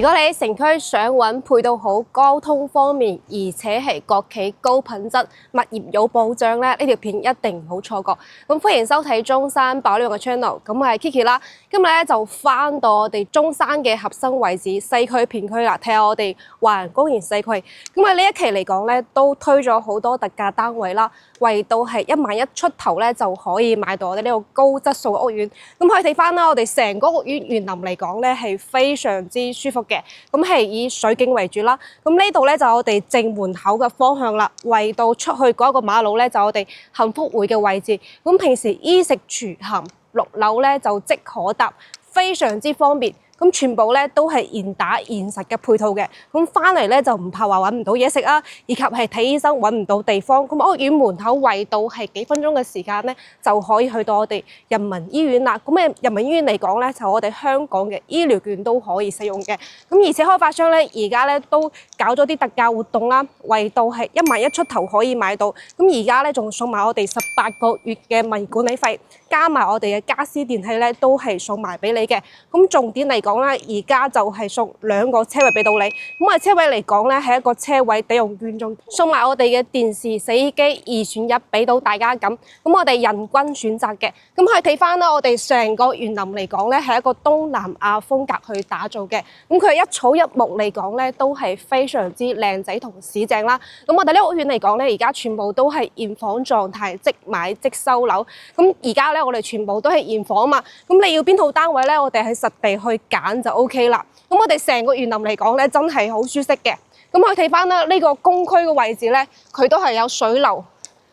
如果你喺城區想揾配套好、交通方面，而且係國企高品質、物業有保障咧，呢條片一定唔好錯過。咁歡迎收睇中山爆料嘅 channel，咁我係 Kiki 啦。今日咧就翻到我哋中山嘅核心位置西區片區啦，睇下我哋華人公園西區。咁啊呢一期嚟講咧，都推咗好多特價單位啦，為到係11000出頭咧就可以買到我哋呢個高質素嘅屋苑。咁可以睇翻啦，我哋成個屋苑園林嚟講咧係非常之舒服嘅，咁係以水景為主啦。咁呢度咧就我哋正門口嘅方向啦，為到出去嗰一個馬路咧就我哋幸福會嘅位置。咁平時衣食住行6樓咧就即可搭，非常之方便。咁全部咧都係現打現實嘅配套嘅，咁翻嚟咧就唔怕話揾唔到嘢食啊，以及係睇醫生揾唔到地方。咁屋苑門口圍到係幾分鐘嘅時間咧，就可以去到我哋人民醫院啦。咁人民醫院嚟講咧，就我哋香港嘅醫療券都可以使用嘅。咁而且開發商咧而家咧都搞咗啲特價活動啦，圍到係11000出頭可以買到。咁而家咧仲送埋我哋18個月嘅物業管理費，加埋我哋嘅家私電器咧都係送埋俾你嘅。咁重點嚟講啦，而家就係送2個車位俾到你。咁我哋車位嚟講咧，係一個車位抵用券中送埋我哋嘅電視、洗衣機2選1俾到大家咁。咁我哋人均選擇嘅。咁可以睇翻啦，我哋成個園林嚟講咧，係一個東南亞風格去打造嘅。咁佢一草一木嚟講咧，都係非常之靚仔同市正啦。咁我哋呢屋苑嚟講咧，而家全部都係現房狀態，即買即收樓。咁而家咧，我哋全部都係現房啊嘛。咁你要邊套單位咧，我哋喺實地去揀就 OK 啦。咁我哋成個園林嚟講咧，真係好舒適嘅。咁可以睇翻啦，呢個公區嘅位置咧，佢都係有水流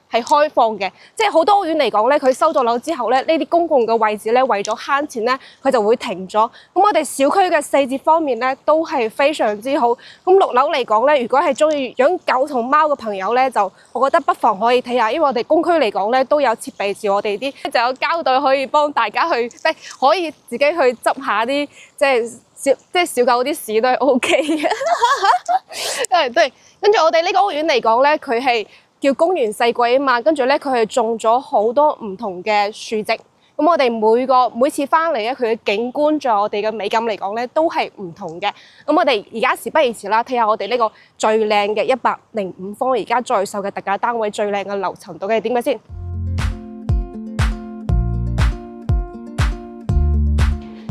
係開放嘅。即係好多屋苑嚟講咧，佢收咗樓之後咧，呢啲公共嘅位置咧，為咗慳錢咧，佢就會停咗。咁我哋小區嘅細節方面咧，都係非常之好。咁6樓嚟講咧，如果係中意養狗同貓嘅朋友咧，就我覺得不妨可以睇下，因為我哋公區嚟講咧，都有設備住我哋啲，就有膠袋可以幫大家去，即係可以自己去執下啲即係小狗啲屎都係 OK 嘅。對，跟住我哋呢個屋苑嚟講咧，佢係叫公園世季啊嘛，跟住咧佢係種咗好多唔同嘅樹植。咁我哋每次翻嚟咧，佢嘅景觀仲有我哋嘅美感嚟講咧，都係唔同嘅。咁我哋而家事不宜遲啦，睇下我哋呢個最靚嘅105方而家在售嘅特價單位，最靚嘅樓層到底係點嘅先。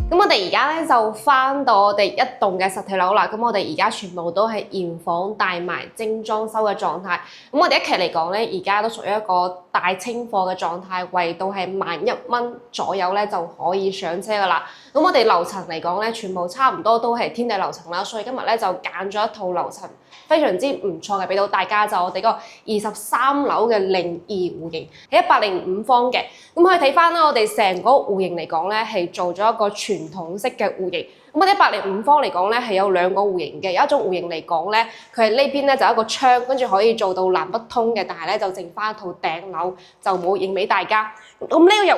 咁我哋而家咧就翻到我哋一棟嘅實體樓啦。咁我哋而家全部都係現房帶埋精裝修嘅狀態。咁我哋一期嚟講咧，而家都屬於一個大清貨嘅狀態，為到係11000蚊左右咧就可以上車噶啦。咁我哋樓層嚟講咧，全部差唔多都係天地樓層啦，所以今日咧就揀咗一套樓層非常之唔錯嘅，俾到大家就我哋個23樓嘅02戶型，係105方嘅。咁可以睇翻啦，我哋成個戶型嚟講咧係做咗一個傳統式嘅戶型。咁我哋105方嚟講咧係有2個戶型嘅，有一種戶型嚟講咧，佢係呢邊咧就一個窗，跟住可以做到南北通嘅，但係咧就剩翻一套頂樓，就冇影俾大家。咁呢個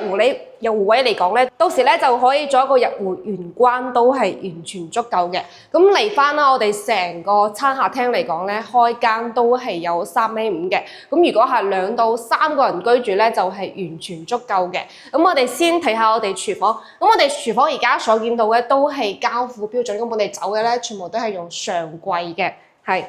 入戶位嚟講咧，到時咧就可以做一個入戶玄關，都係完全足夠嘅。咁嚟翻啦，我哋成個餐客廳嚟講咧，開間都係有3.5米嘅。咁如果係2到3個人居住咧，就係完全足夠嘅。咁我哋先睇下我哋廚房。咁我哋廚房而家所見到嘅都係交付標準，咁我哋走嘅咧全部都係用上櫃嘅，係。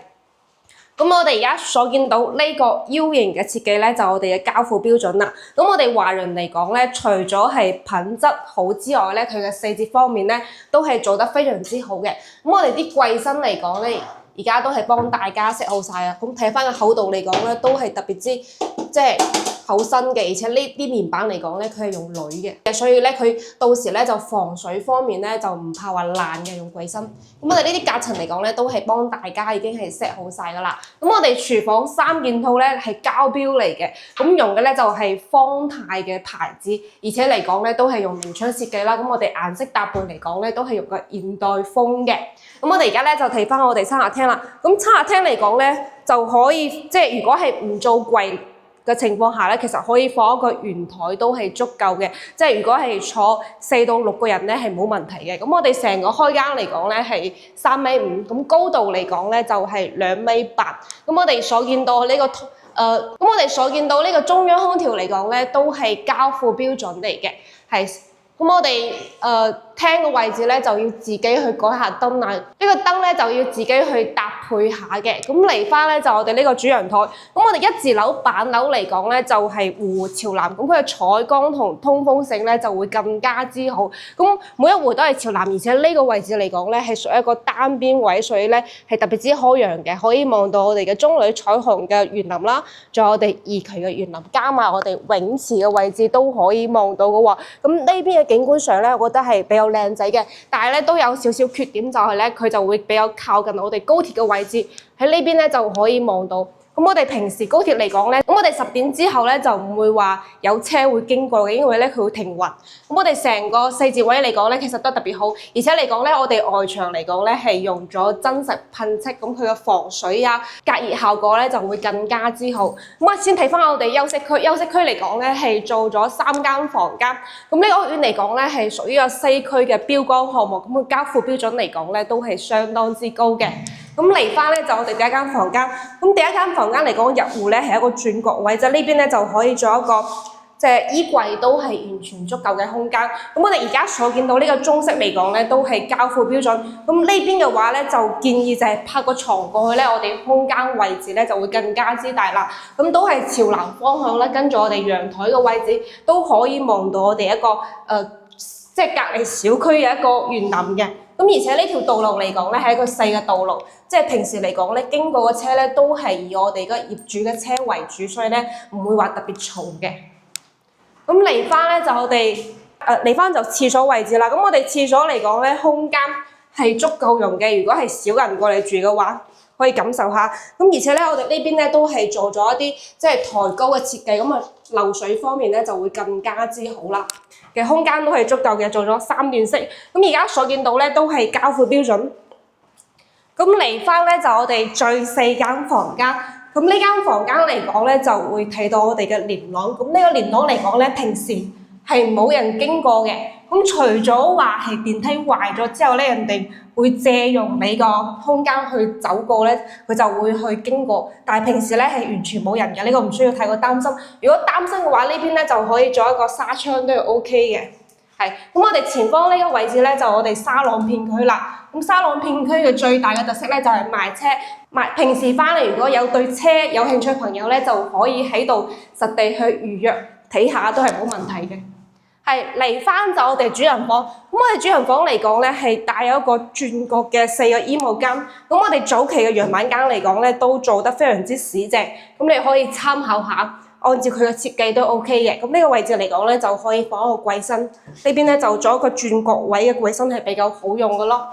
咁我哋而家所見到呢個 U 型嘅設計咧，就我哋嘅交付標準啦。咁我哋華人嚟講咧，除咗係品質好之外咧，佢嘅細節方面咧，都係做得非常之好嘅。咁我哋啲櫃身嚟講咧，而家都係幫大家 set 好晒啊。咁睇翻個厚度嚟講咧，都係特別之即係厚身嘅，而且呢啲面板嚟講咧，佢係用鋁嘅，所以咧佢到時咧就防水方面咧就唔怕話爛嘅，用櫃身。咁我哋呢啲隔層嚟講咧，都係幫大家已經係 set 好晒噶啦。咁我哋廚房3件套咧係膠標嚟嘅，咁用嘅咧就係方太嘅牌子，而且嚟講咧都係用明窗設計啦。咁我哋顏色搭配嚟講咧都係用個現代風嘅。咁我哋而家咧就睇翻我哋餐客廳啦。咁餐客廳嚟講咧就可以，即係如果係唔做櫃嘅情況下咧，其實可以放一個圓台都係足夠嘅。即係如果係坐4到6個人咧係冇問題嘅。咁我哋成個開間嚟講咧係3.5米，咁高度嚟講咧就係2.8米。咁我哋所見到呢個咁我哋所見到呢個中央空調嚟講咧都係交付標準嚟嘅，係。咁我哋廳嘅位置咧就要自己去改下燈啦，呢個燈咧就要自己去搭配下嘅。咁嚟翻咧就我哋呢個主陽台，咁我哋一字樓板樓嚟講咧就係戶戶朝南，咁佢嘅採光同通風性咧就會更加之好。咁每一戶都係朝南，而且呢個位置嚟講咧係屬於一個單邊位，所以咧係特別之開揚嘅，可以望到我哋嘅中里彩虹嘅園林啦，仲有我哋二期嘅園林，加埋我哋泳池嘅位置都可以望到嘅喎。咁呢邊嘅景觀上咧，我覺得係比較靚仔嘅，但係咧都有少少缺點，就係咧佢就會比較靠近我哋高鐵嘅位置，喺呢邊咧就可以望到。咁我哋平時高鐵嚟講咧，咁我哋10點之後咧就唔會話有車會經過嘅，因為咧佢會停運。咁我哋成個四節位嚟講咧，其實都特別好，而且嚟講咧，我哋外牆嚟講咧係用咗真實噴漆，咁佢嘅防水啊、隔熱效果咧就會更加之好。咁啊，先睇翻我哋休息區，休息區嚟講咧係做咗3間房間。咁呢個屋苑嚟講咧係屬於個西區嘅標杆項目，咁佢交付標準嚟講咧都係相當之高嘅。咁嚟翻咧就我哋第一間房間，咁第一間房間嚟講入戶咧係一個轉角位，即係呢邊咧就可以做一個即係衣櫃都係完全足夠嘅空間。咁我哋而家所見到呢個中式嚟講咧都係交付標準。咁呢邊嘅話咧就建議就係拍個床過去咧，我哋空間位置咧就會更加之大啦。咁都係朝南方向咧，跟住我哋陽台嘅位置都可以望到我哋一個即係隔離小區嘅一個園林嘅。咁而且呢條道路嚟講咧係一個細嘅道路，即係平時嚟講咧經過嘅車咧都係以我哋嘅業主嘅車為主，所以咧唔會話特別嘈嘅。咁嚟翻咧就我哋嚟翻就廁所位置啦。咁我哋廁所嚟講咧空間係足夠用嘅，如果係少人過嚟住嘅話，可以感受下。咁而且咧我哋呢邊咧都係做咗一啲即係抬高嘅設計，咁啊漏水方面咧就會更加之好啦。嘅空間都係足夠嘅，做咗3段式。咁而家所見到咧都係交付標準。咁嚟翻咧就我哋最4間房間。咁呢間房間嚟講咧就會睇到我哋嘅連廊。咁呢個連廊嚟講咧平時係冇人經過嘅。咁除咗話係電梯壞咗之後咧，人哋會借用你個空間去走過咧，佢就會去經過。但係平時咧係完全冇人嘅，呢個唔需要太過擔心。如果擔心嘅話，呢邊咧就可以做一個紗窗都係 OK 嘅。係，咁我哋前方呢個位置咧就我哋沙朗片區啦。咁沙朗片區嘅最大嘅特色咧就係賣車，平時翻嚟如果有對車有興趣嘅朋友咧就可以喺度實地去預約睇下都係冇問題嘅。係嚟翻就我哋主人房，咁我哋主人房嚟講咧係帶有一個轉角嘅4個衣帽間，咁我哋早期嘅陽板間嚟講咧都做得非常之市正，咁你可以參考下，按照佢嘅設計都 OK 嘅。咁呢個位置嚟講咧就可以放一個櫃身，呢邊咧就做一個轉角位嘅櫃身係比較好用嘅咯。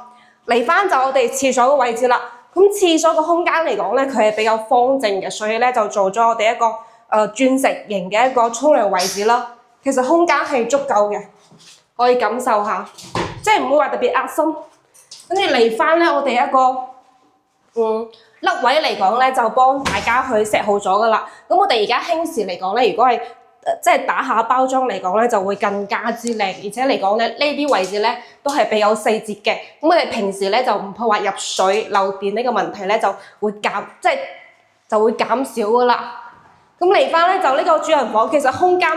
嚟翻就我哋廁所嘅位置啦，咁廁所嘅空間嚟講咧佢係比較方正嘅，所以咧就做咗我哋一個鑽石型嘅一個沖涼位置啦。其實空間係足夠嘅，可以感受下，即係唔會話特別壓心。跟住嚟翻咧，我哋一個凹位嚟講咧，就幫大家去 set 好咗噶啦。咁我哋而家輕時嚟講咧，如果係即係打下包裝嚟講咧，就會更加之靚，而且嚟講咧呢啲位置咧都係比較細節嘅。咁我哋平時咧就唔怕話入水漏電呢個問題咧，就會減少噶啦。咁嚟翻咧就呢個主人房，其實空間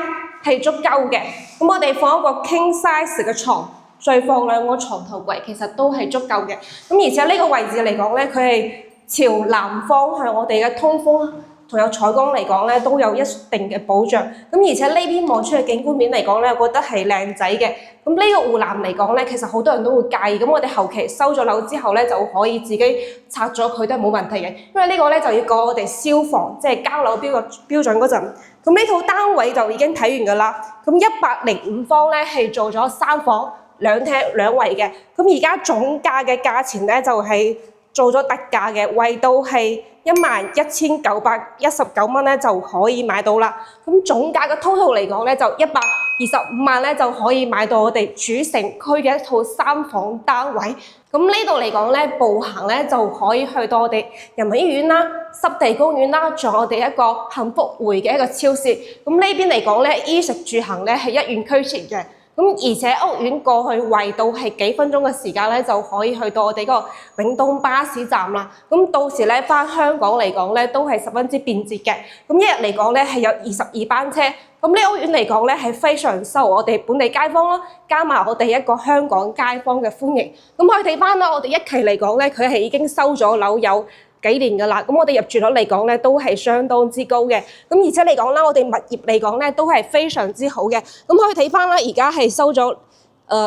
係足夠嘅。咁我哋放一個 king size 嘅床，再放2個床頭櫃，其實都係足夠嘅。咁而且呢個位置嚟講咧，佢係朝南方向，我哋嘅通風同有採光嚟講咧，都有一定嘅保障。咁而且呢邊望出嘅景觀面嚟講咧，我覺得係靚仔嘅。咁呢個護欄嚟講咧，其實好多人都會介意。咁我哋後期收咗樓之後咧，就可以自己拆咗佢都係冇問題嘅。因為呢個咧就要過我哋消防即係交樓標準嗰陣。咁呢套單位就已經睇完㗎啦。咁105方咧係做咗3房2廳2衛嘅。咁而家總價嘅價錢咧就係做咗特價嘅，為到係11,919蚊咧就可以買到啦。咁總價嘅 total 嚟講咧就125萬咧就可以買到我哋主城區嘅一套3房單位。咁呢度嚟講咧，步行咧就可以去到我哋人民醫院啦、濕地公園啦，仲有我哋一個幸福匯嘅一個超市。咁呢邊嚟講咧，衣食住行咧係一應俱全嘅。咁而且屋苑過去圍到係幾分鐘嘅時間咧，就可以去到我哋嗰個永東巴士站啦。咁到時咧返香港嚟講咧，都係十分之便捷嘅。咁一日嚟講咧係有22班車。咁呢屋苑嚟講咧係非常受我哋本地街坊啦，加埋我哋一個香港街坊嘅歡迎。咁可以睇翻啦，我哋一期嚟講咧，佢係已經收咗樓有幾年㗎啦。咁我哋入住率嚟講咧都係相當之高嘅。咁而且嚟講啦，我哋物業嚟講咧都係非常之好嘅。咁可以睇翻啦，而家係收咗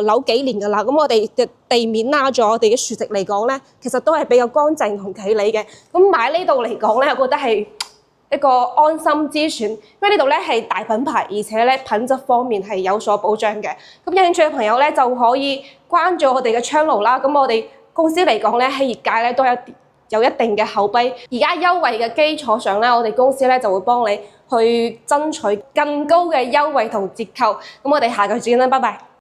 樓幾年㗎啦。咁我哋嘅地面啊，仲有我哋嘅樹植嚟講咧，其實都係比較乾淨同企理嘅。咁買呢度嚟講咧，我覺得係一個安心之選，因為呢度咧係大品牌，而且咧品質方面係有所保障嘅。咁有興趣嘅朋友咧就可以關注我哋嘅 channel 啦。咁我哋公司嚟講咧喺業界咧都有一定嘅口碑。而家優惠嘅基礎上咧，我哋公司咧就會幫你去爭取更高嘅優惠同折扣。咁我哋下個月見啦，拜拜。